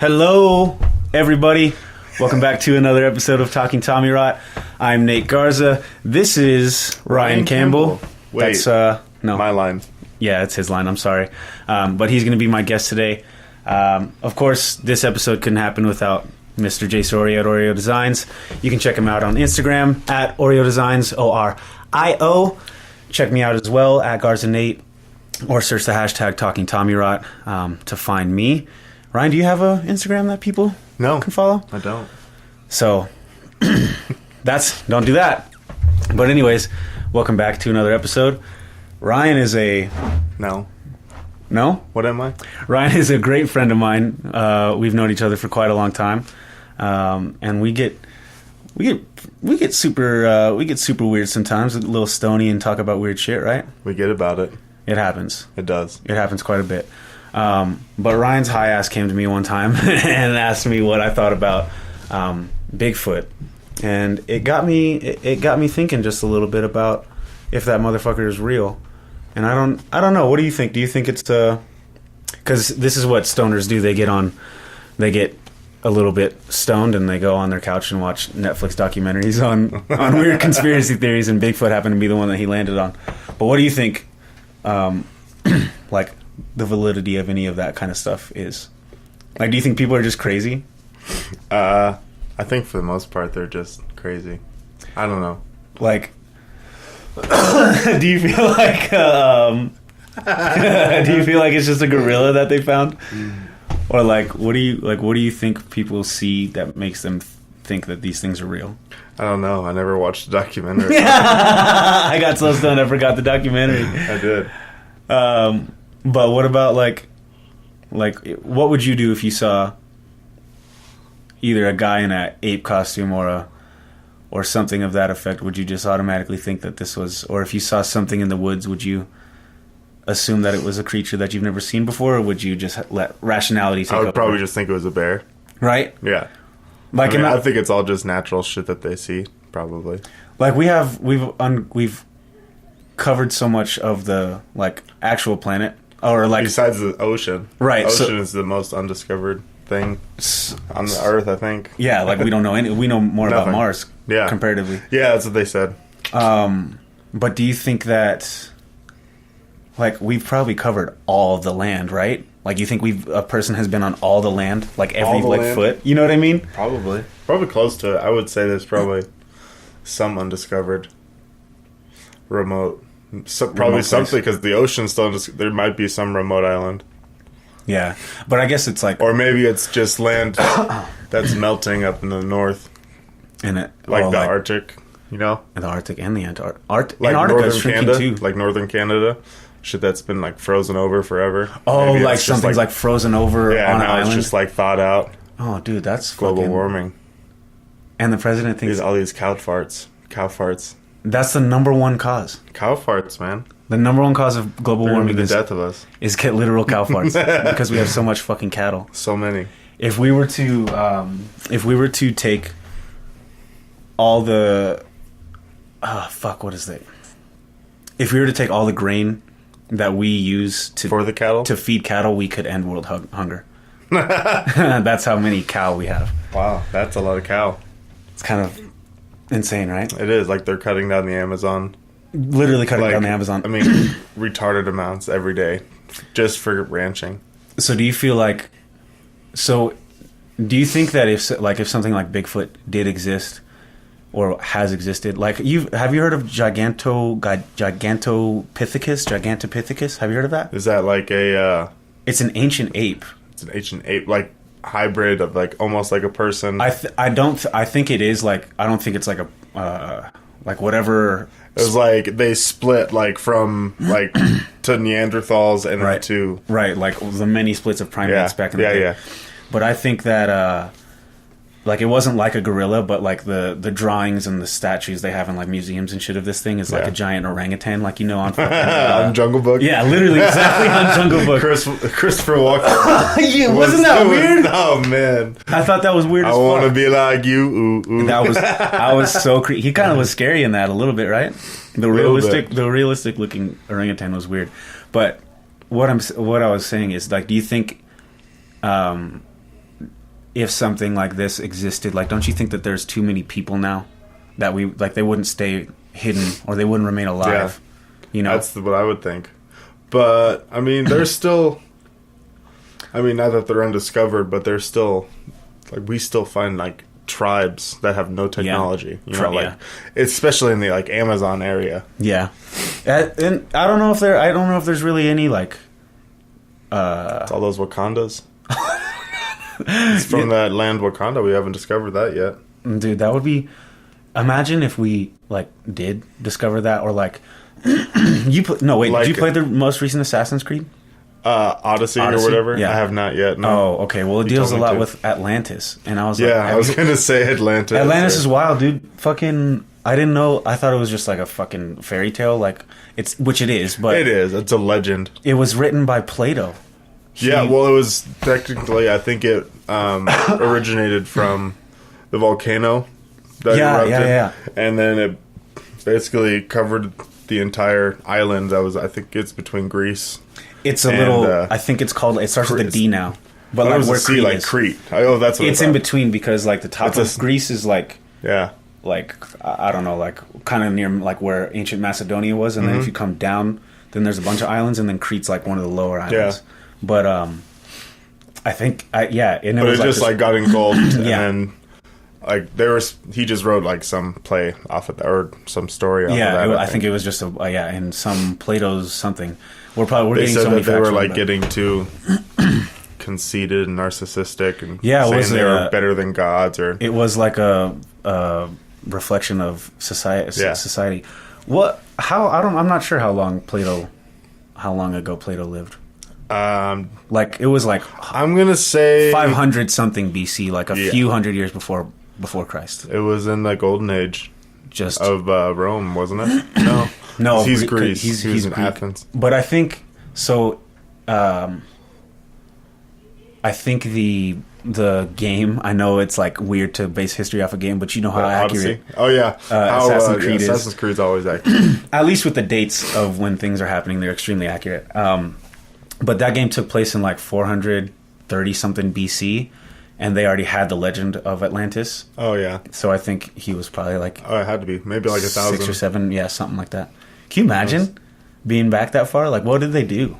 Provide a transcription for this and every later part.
Hello, everybody. Welcome back to another episode of Talking Tommyrot. I'm Nate Garza. This is Ryan Campbell. Wait, that's no, my line. Yeah, it's his line. I'm sorry, but he's going to be my guest today. Of course, this episode couldn't happen without Mr. J. Soria at Oreo Designs. You can check him out on Instagram at Oreo Designs, ORIO. Check me out as well at Garza Nate, or search the hashtag Talking Tommyrot to find me. Ryan, do you have an Instagram that people can follow? I don't. So, don't do that. But anyways, welcome back to another episode. Ryan is a... No? What am I? Ryan is a great friend of mine. We've known each other for quite a long time. And we get super weird sometimes, a little stony and talk about weird shit, right? We get about it. It happens. It does. It happens quite a bit. But Ryan's high ass came to me one time and asked me what I thought about Bigfoot, and it got me thinking just a little bit about if that motherfucker is real. And I don't know. What do you think? Do you think it's because this is what stoners do? They get a little bit stoned and they go on their couch and watch Netflix documentaries on weird conspiracy theories, and Bigfoot happened to be the one that he landed on. But what do you think? Like, the validity of any of that kind of stuff is? Like, do you think people are just crazy? I think for the most part they're just crazy. I don't know. Like, do you feel like it's just a gorilla that they found? Or like what do you think people see that makes them think that these things are real? I don't know. I never watched the documentary. I got so stoned I forgot the documentary. I did. But what about like what would you do if you saw either a guy in an ape costume or something of that effect? Would you just automatically think that this was, or if you saw something in the woods, would you assume that it was a creature that you've never seen before, or would you just let rationality take over? I would probably just think it was a bear. Right? Yeah. Like, I think it's all just natural shit that they see, probably. Like, we've covered so much of the like actual planet, or like besides the ocean. Right. The ocean is the most undiscovered thing on the Earth, I think. Yeah, like we don't know we know more about Mars, comparatively. Yeah, that's what they said. But do you think that, like, we've probably covered all of the land, right? Like, you think a person has been on all the land, like every like foot? You know what I mean? Probably close to it. I would say there's probably some undiscovered, remote. So probably something, because the ocean's still there might be some remote island. Yeah, but I guess it's like, or maybe it's just land that's melting up in the north, in it like the Arctic, and the Arctic and the Antarctic. Like Antarctica's northern shrinking Canada, too. like northern Canada, shit that's been like frozen over forever. Oh, maybe like something's like frozen over on an island. It's just like thawed out. Oh, dude, that's global warming. And the president thinks all these cow farts. That's the number one cause. Cow farts, man. The number one cause of global warming is the death of us. Is get literal cow farts because we have so much fucking cattle. So many. If we were to take all the what is it? If we were to take all the grain that we use for the cattle to feed cattle, we could end world hunger. That's how many cow we have. Wow, that's a lot of cow. It's kind of insane, right? It is. Like, they're cutting down the Amazon. Literally cutting down the Amazon. I mean, retarded amounts every day just for ranching. So do you feel like... So do you think that if something like Bigfoot did exist or has existed... Like, have you heard of Gigantopithecus? Have you heard of that? Is that like a... It's an ancient ape. It's an ancient ape, like hybrid of like almost like a person. I think it is like... I don't think it's like a... like whatever... It was like they split like from like to Neanderthals and then to... Right, like the many splits of primates back in the day. Yeah. But I think that... like, it wasn't like a gorilla, but like the drawings and the statues they have in like museums and shit of this thing is like a giant orangutan, like, on fucking, on Jungle Book. Yeah, literally exactly on Jungle Book. Christopher Walken. Yeah, wasn't that weird? Oh man, I thought that was weird. I want to be like you. Ooh. I was so creepy. He kind of was scary in that a little bit, right? The realistic looking orangutan was weird. But what I was saying is, like, do you think if something like this existed, like, don't you think that there's too many people now that they wouldn't stay hidden or they wouldn't remain alive? You know, that's what I would think. But I mean, there's still. I mean, not that they're undiscovered, but they're still like we still find like tribes that have no technology. You know, like especially in the like Amazon area. Yeah, and I don't know if there's really any like. It's all those Wakandas. It's from that land Wakanda. We haven't discovered that yet. Dude, that would be. Imagine if we like did discover that, or like did you play the most recent Assassin's Creed? Odyssey or whatever. Yeah. I have not yet. No. Oh, okay. Well, it deals a lot with Atlantis, and I was like, I was gonna say Atlantis. Atlantis is wild, dude. Fucking, I didn't know. I thought it was just like a fucking fairy tale, which it is, but it is. It's a legend. It was written by Plato. Well, it was technically. I think it originated from the volcano that erupted, and then it basically covered the entire island. I think it's between Greece. It's a little. I think it's called. It starts with a D now, but like where Crete is. Crete. Oh, that's what it's in between because like the top of Greece is like like I don't know, like kind of near like where ancient Macedonia was, and then if you come down, then there's a bunch of islands, and then Crete's like one of the lower islands. Yeah. But I think and it was just like got engulfed, and then like he just wrote like some play off of that or some story off of that. I think it was just and some Plato's something. We're getting so many facts. They were like getting too conceited and narcissistic, and saying they were better than gods, or it was like a reflection of society. What? How? I'm not sure how long ago Plato lived. Like it was like I'm gonna say 500 something BC, like a few hundred years before Christ. It was in the golden age of Rome, wasn't it? No, he's Greece. He's in Athens. But I think so. I think the game. I know it's like weird to base history off a game, but you know how accurate. Oh yeah, Assassin's Creed is. Assassin's Creed's always accurate. At least with the dates of when things are happening, they're extremely accurate. But that game took place in like 430 something BC, and they already had the legend of Atlantis. Oh yeah. So I think he was probably like. Oh, it had to be maybe like 1,000, 6 or 7, something like that. Can you imagine being back that far? Like, what did they do?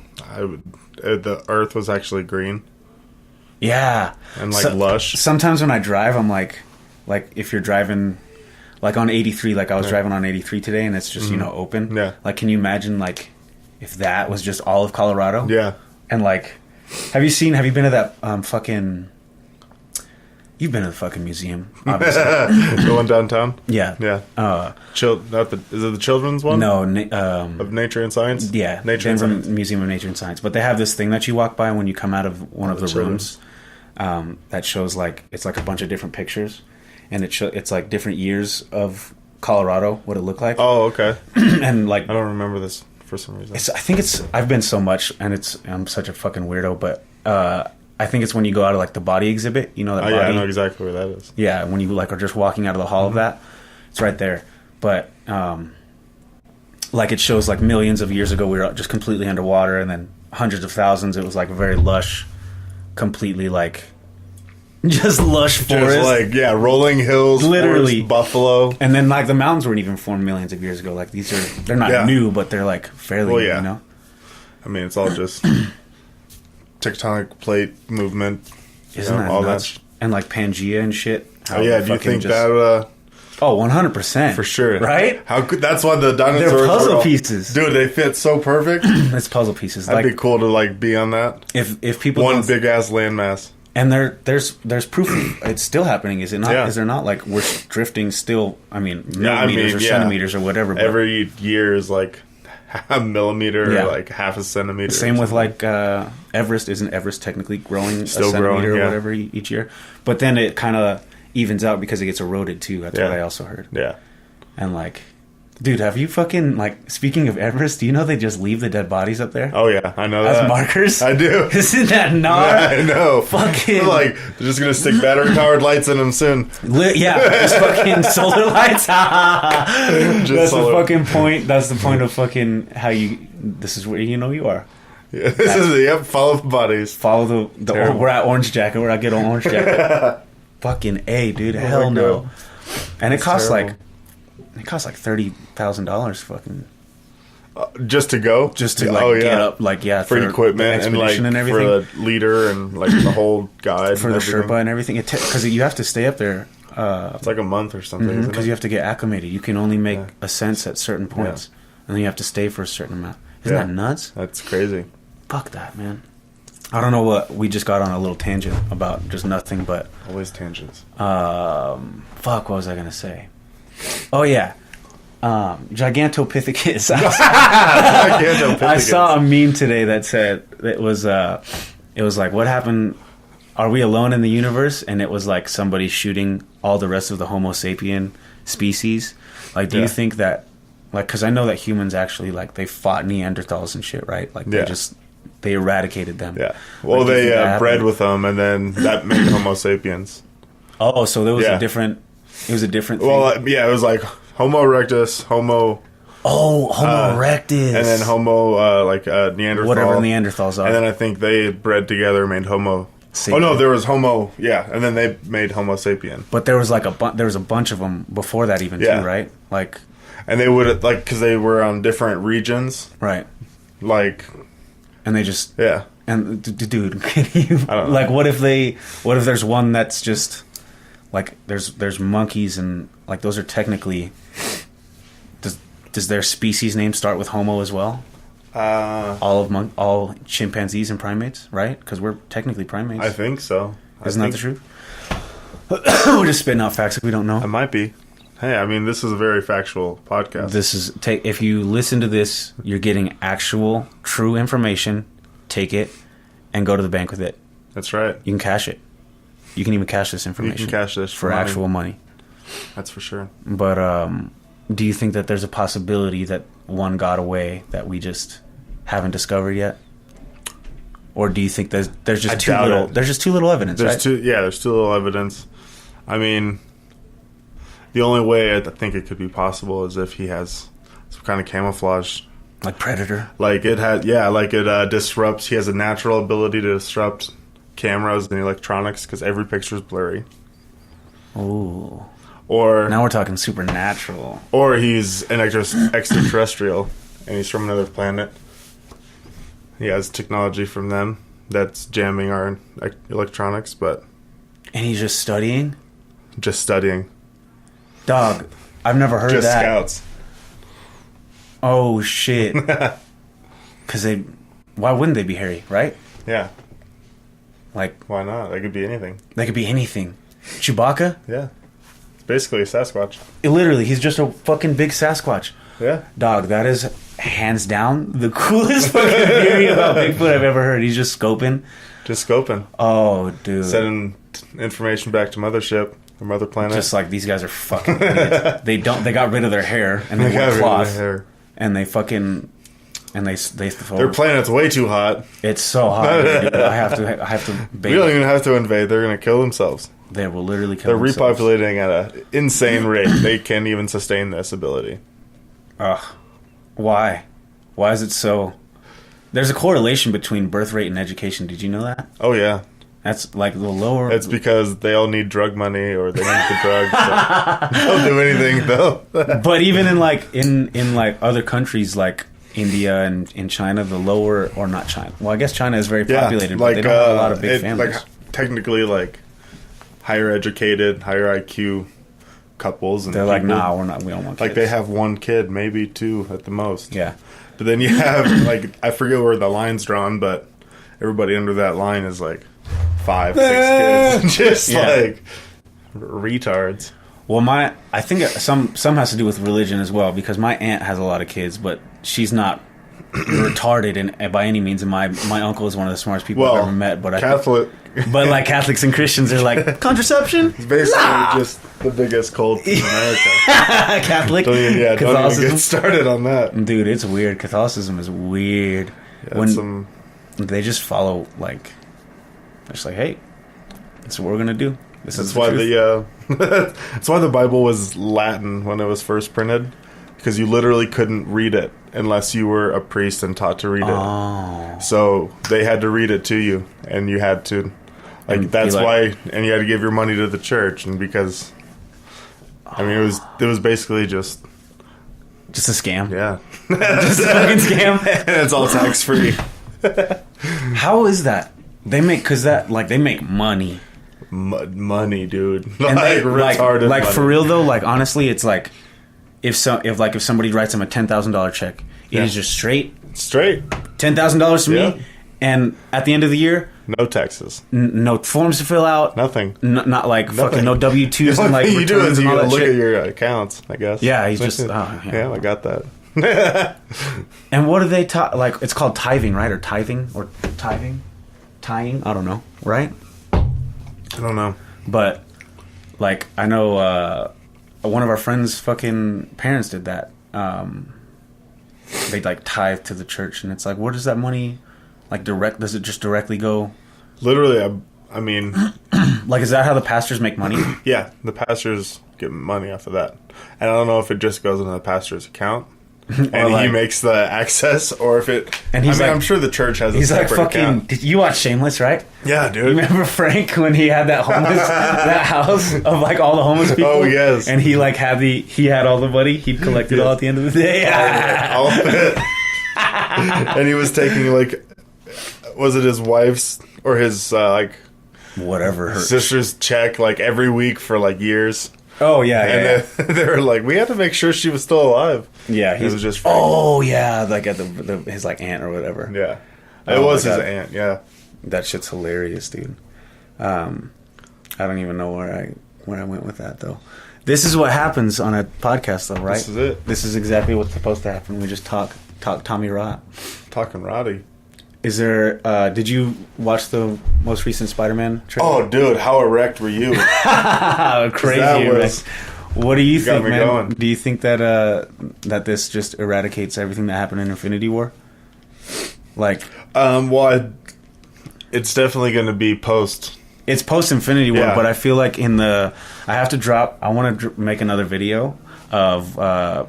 The Earth was actually green. Yeah, and like lush. Sometimes when I drive, I'm like if you're driving, like on 83, like I was driving on 83 today, and it's just open. Yeah. Like, can you imagine like if that was just all of Colorado? Yeah. And like, have you been to that fucking? You've been to the fucking museum, obviously. The one downtown? Yeah. Yeah. Is it the children's one? No. Of Nature and Science? Yeah. Museum of Nature and Science. But they have this thing that you walk by when you come out of one of the rooms that shows like, it's like a bunch of different pictures. And it's like different years of Colorado, what it looked like. Oh, okay. And like. I don't remember this for some reason. I've been so much, and I'm such a fucking weirdo, but I think it's when you go out of like the body exhibit, you know that body? Yeah, I know exactly where that is. Yeah, when you like are just walking out of the hall of that, it's right there. But like it shows like millions of years ago we were just completely underwater, and then hundreds of thousands it was like very lush, completely like just lush forest. Just like rolling hills, literally forest, buffalo. And then like the mountains weren't even formed millions of years ago. Like they're not new, but they're like fairly new, you know? I mean, it's all just tectonic plate movement, isn't that all nuts? That and like Pangea and shit. Do you think that? 100% for sure, right? How good? That's why the dinosaurs. They're puzzle pieces, dude. They fit so perfect. It's puzzle pieces. That'd be cool to like be on that. If people one big ass landmass, and there's proof it's still happening. Is it not? Yeah. Is there not? Like we're drifting still. I mean, millimeters or centimeters or whatever. But every year is like a millimeter, or like half a centimeter. Same with like Everest. Isn't Everest technically growing still a centimeter growing, or whatever each year? But then it kind of evens out because it gets eroded too. That's what I also heard. Yeah. And like, dude, have you fucking like? Speaking of Everest, do you know they just leave the dead bodies up there? Oh yeah, I know as that. markers. I do. Isn't that not? Yeah, I know. Fucking like they're just gonna stick battery powered lights in them soon. Just fucking solar lights. That's the fucking point. That's the point of fucking how you. This is where you know you are. Yeah, this is follow the bodies. Follow the we're at Orange Jacket. Where I get on Orange Jacket. Fucking A, dude. Hell no. God. And it costs like $30,000 fucking just to go, just to like get up, like for equipment and like and everything, for the leader and like the whole guide for the Sherpa and everything. Because you have to stay up there. It's like a month or something. Because you have to get acclimated. You can only make ascents at certain points, and then you have to stay for a certain amount. Isn't that nuts? That's crazy. Fuck that, man. I don't know what we just got on a little tangent about, just nothing, but always tangents. Fuck, what was I gonna say? Oh yeah, Gigantopithecus. I saw a meme today that said it was like, what happened? Are we alone in the universe? And it was like somebody shooting all the rest of the Homo sapien species. Like, do you think that, like, because I know that humans actually, like, they fought Neanderthals and shit, right? Like, they eradicated them. Yeah. Well, they bred with them, and then that made Homo sapiens. Oh, so there was a different. It was a different thing. Well, it was like Homo erectus, Homo. Oh, Homo erectus, and then Homo Neanderthal, whatever Neanderthals are, and then I think they bred together, made Homo. Sapien. Oh no, there was Homo, and then they made Homo sapien. But there was like there was a bunch of them before that even too, right? Like, and they would like because they were on different regions, right? Like, and they just And dude, can you I don't know. Like what if there's one that's just like there's monkeys and like those are technically does their species name start with Homo as well? All chimpanzees and primates, right? Because we're technically primates. I think so. Isn't that the truth? We're just spitting out facts that we don't know. It might be. Hey, I mean, this is a very factual podcast. If you listen to this, you're getting actual, true information. Take it and go to the bank with it. That's right. You can cash it. You can even cash this information. You can cash this for actual money. That's for sure. But do you think that there's a possibility that one got away that we just haven't discovered yet? Or do you think there's just too little? There's just too little evidence. There's too little evidence. I mean, the only way I think it could be possible is if he has some kind of camouflage, like Predator. Like it had, it disrupts. He has a natural ability to disrupt cameras and electronics because every picture is blurry. Ooh. Or now we're talking supernatural. Or he's an extraterrestrial and he's from another planet. He has technology from them that's jamming our electronics, but... And he's just studying? Just studying. Dog, I've never heard just that. Scouts. Oh, shit. Because why wouldn't they be hairy, right? Yeah. Like... Why not? They could be anything. They could be anything. Chewbacca? Yeah. It's basically a Sasquatch. Literally, he's just a fucking big Sasquatch. Yeah. Dog, that is hands down the coolest fucking theory about Bigfoot I've ever heard. He's just scoping. Just scoping. Oh, dude. Sending information back to Mothership, or Mother Planet. Just like these guys are fucking idiots. They got rid of their hair and they wore cloth. And they fucking... And they their planet's way too hot. It's so hot. Dude. I have to we don't even have to invade. They're going to kill themselves. They will literally kill themselves. They're repopulating at an insane rate. They can't even sustain this ability. Ugh. Why? Why is it so... There's a correlation between birth rate and education. Did you know that? Oh, yeah. That's like the lower... It's because they all need drug money or they need the drugs. So they'll do anything, though. But even in other countries like India and in China, the lower... Or not China. Well, I guess China is very populated, but they don't have a lot of big families. Technically, higher educated, higher IQ couples. And they're like, nah, we don't want kids. They have one kid, maybe two at the most. Yeah. But then you have, I forget where the line's drawn, but everybody under that line is 5, 6 kids. Just retards. Well, I think some has to do with religion as well, because my aunt has a lot of kids, but she's not retarded by any means, and my uncle is one of the smartest people I've ever met. But Catholic. But Catholics and Christians are like, contraception? It's basically just the biggest cult in America. Catholic? Don't even get started on that. Dude, it's weird. Catholicism is weird. Yeah, they just follow, they're just like, hey, that's what we're going to do. That's why the Bible was Latin when it was first printed, because you literally couldn't read it unless you were a priest and taught to read it. So they had to read it to you, and you had to, like, that's why, and you had to give your money to the church, and because, I mean, it was basically just a scam. Yeah. Just a fucking scam. And it's all tax free. How is that? They make, cause that, like, they make money. Money, dude. And they, like money. For real though, like, honestly, it's like, if somebody writes them a $10,000 check, it is just straight $10,000 to me, and at the end of the year, no taxes, no forms to fill out, nothing, not like nothing. Fucking no W-2s and like you do is you look shit. at your accounts, I guess. Yeah, he's just yeah, I got that. And what do they like? It's called tithing, right? Or tying? I don't know, right? I don't know, but like I know one of our friends' fucking parents did that. They like tithe to the church, and it's like, where does that money like does it just directly go? Literally, I mean, like, is that how the pastors make money? Yeah, the pastors get money off of that, and I don't know if it just goes into the pastor's account and like, he makes the access, or if it. And he's I'm sure the church has. He's a separate like fucking. Account. Did you watch Shameless? Right? Yeah, dude. You remember Frank when he had that homeless that house of like all the homeless people? Oh yes. And he like had all the money. He'd collect it all at the end of the day. All of it. And he was taking like, was it his wife's or his like whatever her sister's check like every week for like years. Oh yeah, and then they were like, we had to make sure she was still alive. Yeah, he was just. Oh yeah, like at his like aunt or whatever. Yeah, it was his aunt. Yeah, that shit's hilarious, dude. I don't even know where I went with that though. This is what happens on a podcast, though, right? This is it. This is exactly what's supposed to happen. We just talk Tommyrot. Talking Roddy. Is there? Did you watch the most recent SpiderMan trailer? Oh, dude, how erect were you? Crazy. What do you think, man? Going. Do you think that that this just eradicates everything that happened in Infinity War? Like, well, it's definitely going to be post. It's post Infinity War, but I feel like I want to make another video of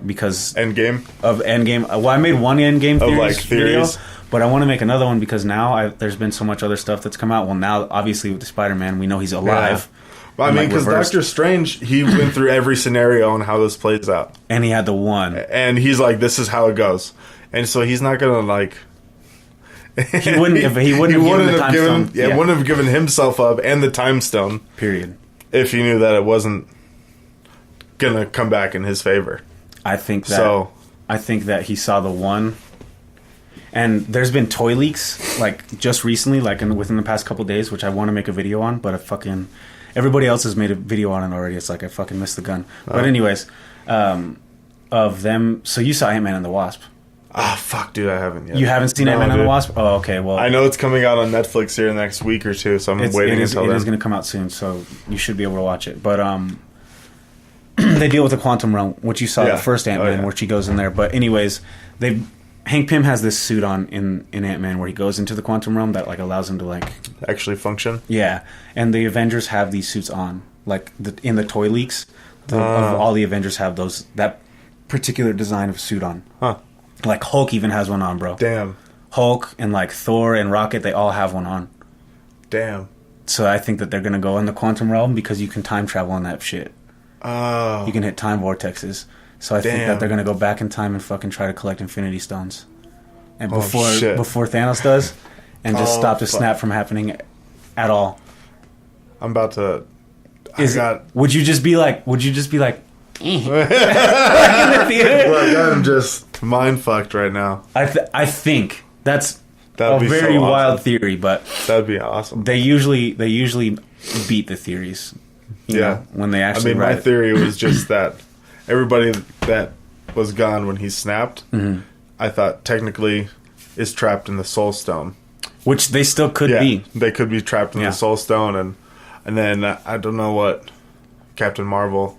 because Endgame. Well, I made one Endgame theories. Video, but I want to make another one because now there's been so much other stuff that's come out. Well, now obviously with the Spider-Man, we know he's alive. Yeah. Well, I mean, because Doctor Strange, he went through every scenario on how this plays out, and he had the one, and he's like, "This is how it goes," and so he's not gonna like. He wouldn't have given himself up and the time stone. Period. If he knew that it wasn't gonna come back in his favor. I think that he saw the one. And there's been toy leaks, like, just recently, like, within the past couple of days, which I want to make a video on, but everybody else has made a video on it already. It's like I fucking missed the gun. Oh. But anyways, of them, so you saw Ant-Man and the Wasp. Ah, fuck, dude, I haven't yet. You haven't seen Ant-Man and the Wasp? Oh, okay, well. I know it's coming out on Netflix here next week or two, so I'm waiting until then. It is going to come out soon, so you should be able to watch it. But they deal with the quantum realm, which you saw the first Ant-Man, where she goes in there. But anyways, Hank Pym has this suit on in Ant-Man where he goes into the quantum realm that like allows him to like actually function. Yeah, and the Avengers have these suits on, like in the toy leaks. All the Avengers have that particular design of suit on. Huh. Like Hulk even has one on, bro. Damn. Hulk and like Thor and Rocket, they all have one on. Damn. So I think that they're gonna go in the quantum realm because you can time travel on that shit. Oh. You can hit time vortexes. So I think that they're going to go back in time and fucking try to collect Infinity Stones. And before Thanos does, and just stop the snap from happening at all. I'm about to... Would you just be like... in the theater? Look, I'm just mind-fucked right now. I think that's a very wild theory, but... That'd be awesome. They usually beat the theories. You know, when they actually my theory was just that everybody that was gone when he snapped, I thought technically is trapped in the Soul Stone. Which they still could be. They could be trapped in the Soul Stone, and then I don't know what Captain Marvel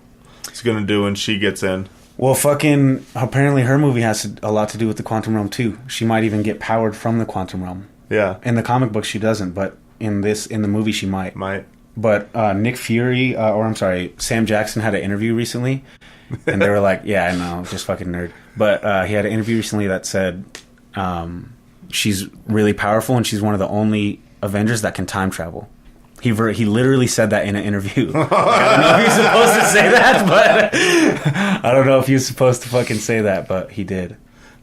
is going to do when she gets in. Well, fucking, apparently her movie has a lot to do with the quantum realm, too. She might even get powered from the quantum realm. Yeah. In the comic book, she doesn't, but in the movie, she might. But Nick Fury, Sam Jackson had an interview recently, and they were like, yeah, I know, just fucking nerd. But he had an interview recently that said she's really powerful and she's one of the only Avengers that can time travel. He literally said that in an interview. Like, I don't know if he's supposed to say that, but I don't know if he's supposed to fucking say that, but he did.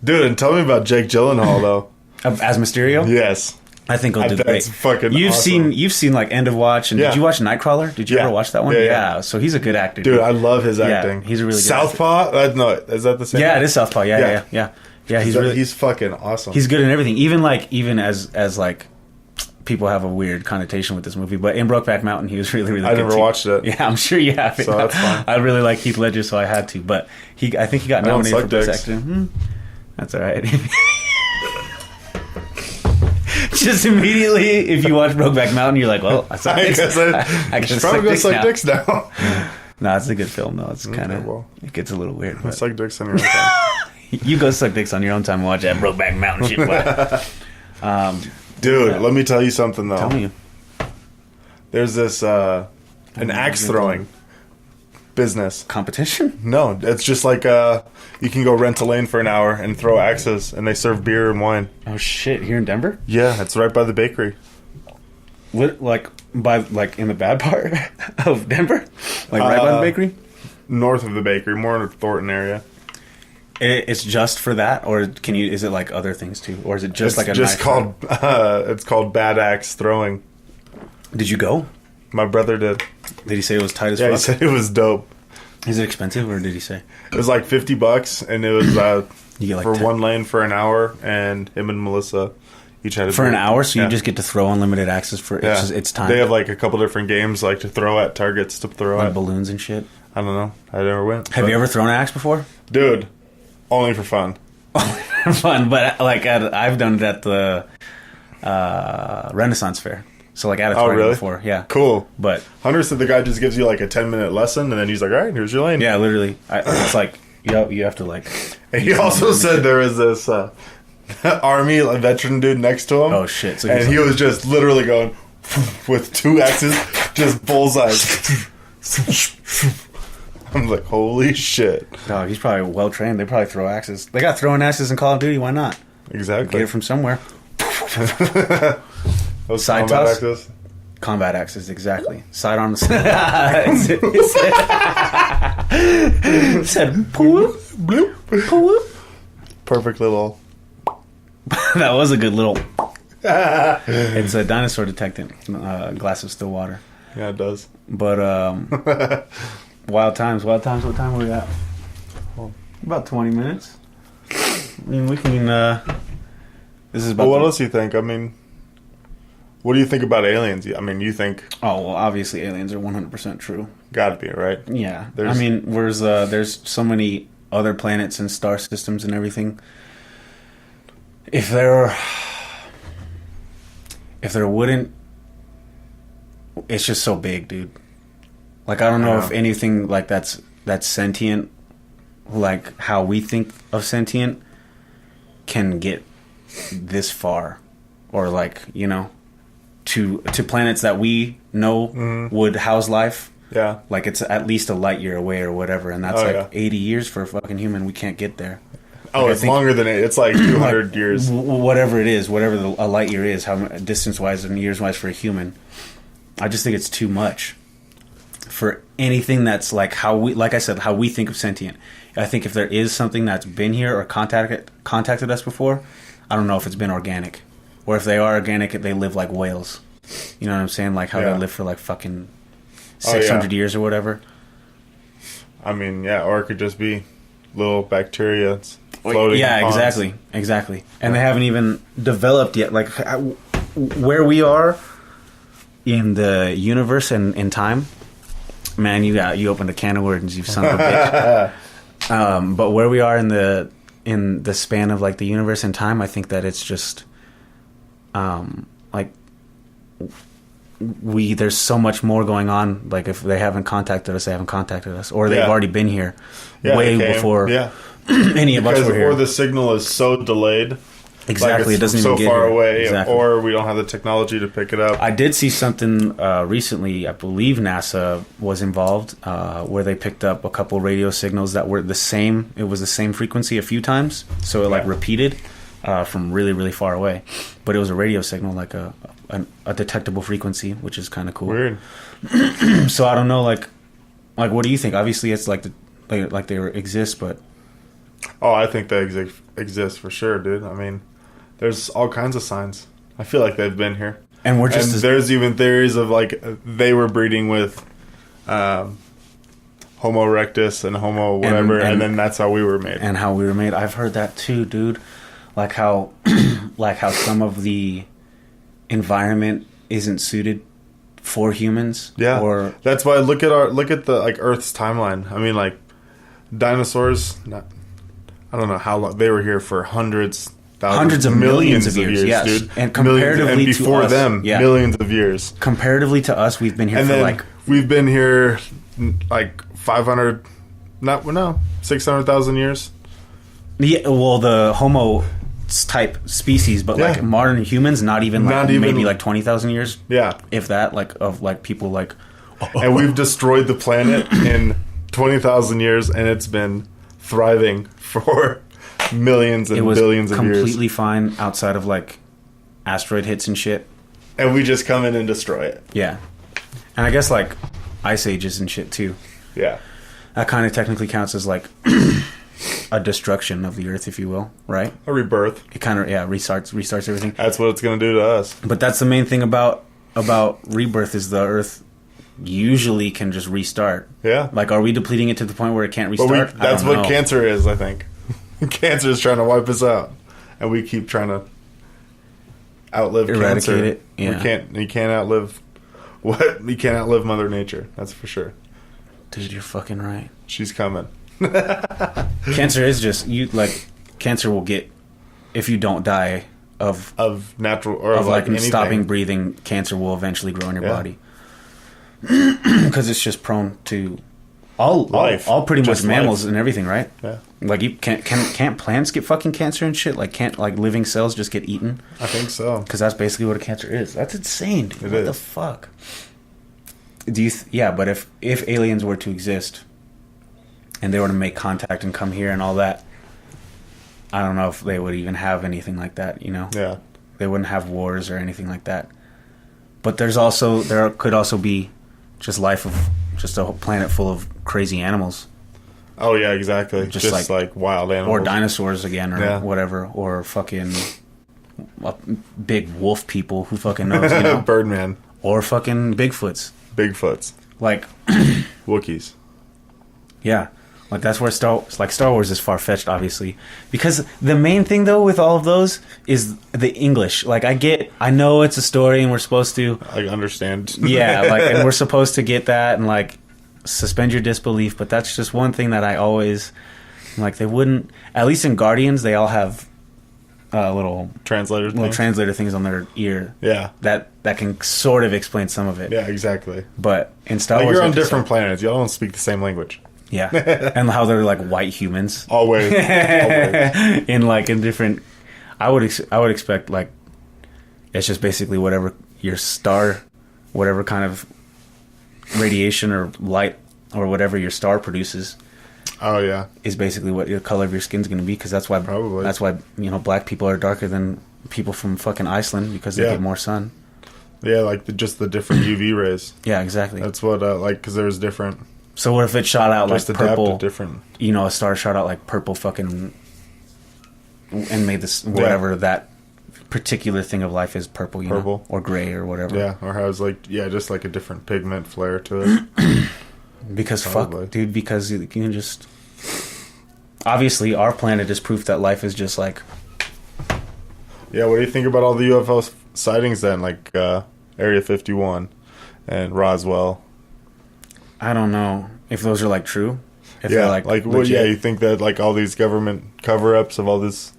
Dude, and tell me about Jake Gyllenhaal though. As Mysterio? Yes. I think he'll do great. That's fucking you've awesome. seen like End of Watch, and did you watch Nightcrawler? Did you ever watch that one? Yeah. So he's a good actor. Dude, I love his acting. Yeah, he's a really good Southpaw? No, is that the same? Yeah, it is Southpaw. Yeah. He's fucking awesome. He's good in everything. Even as like people have a weird connotation with this movie, but in Brokeback Mountain, he was really, really good. I never watched it. Yeah, I'm sure you have. So that's fine. I really like Heath Ledger, so I had to. But I think he got nominated for Best Actor. That's all right. Just immediately, if you watch Brokeback Mountain, you're like, well, I suck dicks. I guess probably go suck dicks now. No, it's a good film, though. It's kind of, it gets a little weird. But. Suck dicks on your own time. You go suck dicks on your own time and watch that Brokeback Mountain shit. Dude, let me tell you something, though. Tell me. There's this, an axe throwing business. Competition? No, it's just like, you can go rent a lane for an hour and throw axes, and they serve beer and wine. Oh, shit. Here in Denver? Yeah, it's right by the bakery. What, like in the bad part of Denver? Like right by the bakery? North of the bakery, more in the Thornton area. It's just for that, or is it like other things too, or is it just it's like a just knife it's called Bad Axe Throwing. Did you go? My brother did. Did he say it was tight as fuck? Yeah, he said it was dope. Is it expensive, or did he say it was like $50, and it was you get like for 1 lane for an hour, and him and Melissa each had for an hour, so you just get to throw unlimited axes for it's time. They have like a couple different games like to throw at targets to throw like at balloons and shit. I don't know. I never went. Have you ever thrown an axe before? Dude, only for fun. Only for fun, but like I've done it at the Renaissance Fair. So like at a tournament before, yeah. Cool. But Hunter said the guy just gives you like a 10-minute lesson, and then he's like, "All right, here's your lane." Yeah, literally. It's like you have to like. And he also said there was this army veteran dude next to him. Oh shit! So and he was just literally going with 2 axes, just bullseyes. I'm like, holy shit! Dog, he's probably well trained. They probably throw axes. They got throwing axes in Call of Duty. Why not? Exactly. Get it from somewhere. Those side combat toss? axes? Combat axes, exactly. Sidearms. It said, bloop, bloop. Perfect little. That was a good little. It's a dinosaur detectant. Glass of still water. Yeah, it does. But Wild Times. What time are we at? About 20 minutes. I mean, we can. This is about. Well, what else do you think? I mean, what do you think about aliens? I mean, you think? Oh well, obviously aliens are 100% true. Gotta be, right? Yeah. I mean, there's so many other planets and star systems and everything. If there wouldn't, it's just so big, dude. Like I don't know if anything like that's sentient, like how we think of sentient, can get this far, or like to planets that we know would house life. Yeah, like it's at least a light year away or whatever, and that's 80 years for a fucking human. We can't get there. Oh, like, it's longer than it. It's like 200 years. Whatever it is, whatever a light year is, how distance-wise and years-wise for a human. I just think it's too much for anything that's like how we think of sentient. I think if there is something that's been here or contacted us before, I don't know if it's been organic, or if they are organic, they live like whales. You know what I'm saying? Like how they live for like fucking 600 years or whatever. I mean, yeah, or it could just be little bacteria that's floating. Yeah, exactly. And they haven't even developed yet. Like where we are in the universe and in time, man, you opened a can of worms, you son of a bitch. But where we are in the span of like the universe and time, I think that it's just like there's so much more going on. Like if they haven't contacted us, they haven't contacted us, or they've already been here way before any of us were here. Or the signal is so delayed Exactly, it doesn't so even get far here. away, Exactly. or we don't have the technology to pick it up. I did see something recently. I believe NASA was involved, where they picked up a couple radio signals that were the same. It was the same frequency a few times, so it like repeated from really, really far away. But it was a radio signal, like a detectable frequency, which is kind of cool. Weird. So I don't know, like what do you think? Obviously, it's like they exist, but I think they exist for sure, dude. I mean, there's all kinds of signs. I feel like they've been here. And we're just... there's even theories of, like, they were breeding with Homo erectus and Homo whatever, and then that's how we were made. And how we were made. I've heard that too, dude. Like how some of the environment isn't suited for humans. Yeah. Or that's why look at the, like, Earth's timeline. I mean, like, dinosaurs, I don't know how long. They were here for hundreds of millions of years, yes. Dude. And comparatively and before to us, them, millions of years. Comparatively to us, we've been here we've been here like 600,000 years. Yeah, well, the Homo type species, but like modern humans, not even maybe like 20,000 years. Yeah, if that, like of like people like, and we've destroyed the planet in 20,000 years, and it's been thriving for millions and billions of years. It was completely fine outside of like asteroid hits and shit. And we just come in and destroy it. Yeah. And I guess like ice ages and shit too. Yeah. That kind of technically counts as like a destruction of the Earth, if you will, right? A rebirth. It kind of restarts everything. That's what it's going to do to us. But that's the main thing about rebirth is the Earth usually can just restart. Yeah. Like, are we depleting it to the point where it can't restart? That's what cancer is, I think. Cancer is trying to wipe us out, and we keep trying to eradicate cancer. It. Yeah. You can't outlive Mother Nature. That's for sure. Dude, you're fucking right. She's coming. Cancer is just cancer will get, if you don't die of natural or of like anything. Stopping breathing, cancer will eventually grow in your body. Because it's just prone to all pretty much mammals and everything, right? Yeah. Like you can't plants get fucking cancer and shit? Like can't like living cells just get eaten? I think so. Because that's basically what a cancer is. That's insane, dude. What the fuck? Do you? But if aliens were to exist and they were to make contact and come here and all that, I don't know if they would even have anything like that. You know? Yeah. They wouldn't have wars or anything like that. But there could also be just life of just a planet full of crazy animals. Oh yeah, exactly. Just like wild animals, or dinosaurs again, or whatever, or fucking big wolf people. Who fucking knows? You know? Birdman, or fucking Bigfoots. Like Wookiees. Yeah, like that's where Star Wars is far fetched, obviously, because the main thing though with all of those is the English. Like I know it's a story and we're supposed to understand. Yeah, like and we're supposed to get that and like suspend your disbelief, but that's just one thing that I always like. They wouldn't, at least in Guardians, they all have little translator things on their ear. Yeah, that can sort of explain some of it. Yeah, exactly. But in Star Wars, you're on different planets. Y'all don't speak the same language. Yeah, and how they're like white humans. Always. in different. I would expect like it's just basically whatever your star, whatever kind of radiation or light or whatever your star produces. Oh yeah, is basically what the color of your skin's going to be, because that's why black people are darker than people from fucking Iceland because they get more sun. Yeah, like just the different UV rays. Yeah, exactly. That's what because there's different. So what if it shot out like purple? Different. You know, a star shot out like purple fucking, and made this whatever that particular thing of life is purple, know? Or gray or whatever. Yeah, or has just like a different pigment flare to it. Because because you can just obviously our planet is proof that life is just like. Yeah, what do you think about all the UFO sightings then, like Area 51 and Roswell? I don't know if those are like true. If yeah, they're you think that like all these government cover-ups of all this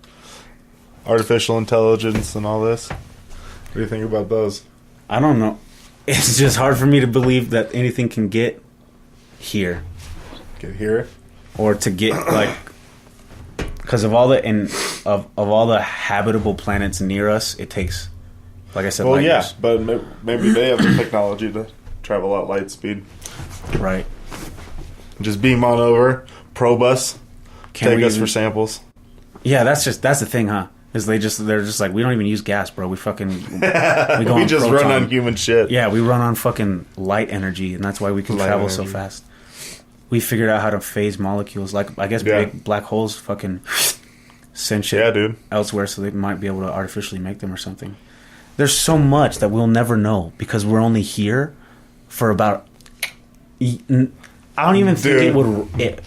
artificial intelligence and all this? What do you think about those? I don't know. It's just hard for me to believe that anything can get here. Get here? Or to get like, Because of all the of all the habitable planets near us, it takes, like I said, well, light yeah, years. but maybe they have the technology to travel at light speed. Right. Just beam on over, probe us, take us for samples. Yeah, that's the thing, huh? Is they're just like, we don't even use gas, bro. We fucking we just run on human shit. Yeah, we run on fucking light energy, and that's why we can travel so fast. We figured out how to phase molecules. Like, I guess big black holes fucking send shit elsewhere, so they might be able to artificially make them or something. There's so much that we'll never know because we're only here for about... I don't even think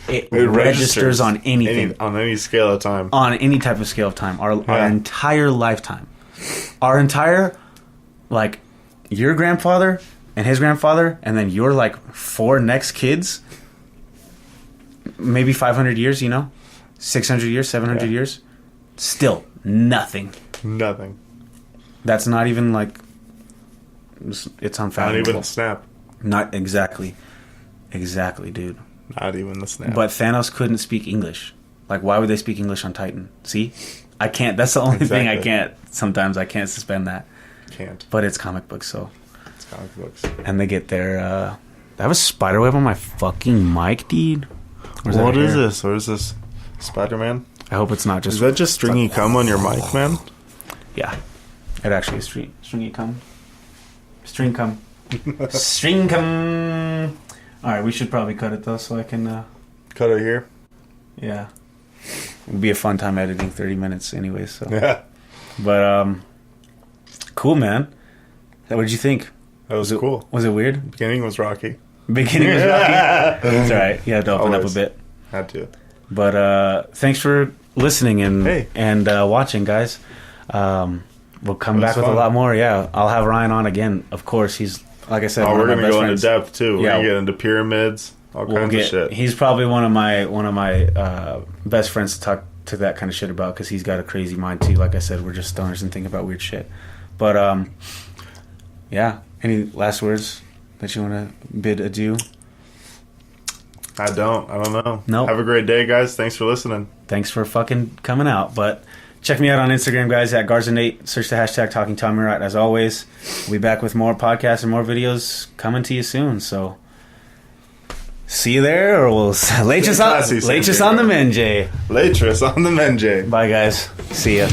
it registers on anything. On any scale of time. On any type of scale of time. Our entire lifetime. Our entire... Like, your grandfather and his grandfather, and then your, like, 4 next kids... Maybe 500 years, 600 years, 700 years. Still nothing. Nothing. That's not even like... It's unfathomable. Not even a snap. Not exactly. Exactly, dude. Not even the snap. But Thanos couldn't speak English. Like, why would they speak English on Titan? See? I can't. That's the only thing I can't. Sometimes I can't suspend that. Can't. But it's comic books, so... It's comic books. And they get their... I have a spider web on my fucking mic, dude. What is this? What is this? SpiderMan? I hope it's not just... Is that just stringy cum on your mic, man? Yeah. It actually is stringy cum. String cum. String cum. Alright, we should probably cut it, though, so I can... Cut it here? Yeah. It'll be a fun time editing 30 minutes anyway, so... Yeah. But, cool, man. What did you think? That was cool. Was it weird? The beginning was rocky. Beginning was rocky. It's alright. You had to open up a bit. Had to. But thanks for listening and watching, guys. We'll come back with a lot more. Yeah, I'll have Ryan on again. Of course, he's like I said. Oh, we're gonna go into depth too. We're gonna get into pyramids, all kinds of shit. He's probably one of my best friends to talk to that kind of shit about because he's got a crazy mind too. Like I said, we're just stoners and think about weird shit. But yeah. Any last words that you want to bid adieu? I don't know. No. Have a great day, guys. Thanks for listening. Thanks for fucking coming out. But check me out on Instagram, guys, at Garzanate. Search the hashtag Talking Tommyrot. As always, we'll be back with more podcasts and more videos coming to you soon. So see you there, or we'll Latris on the Menjay. Latris on the Menjay. Bye, guys. See ya.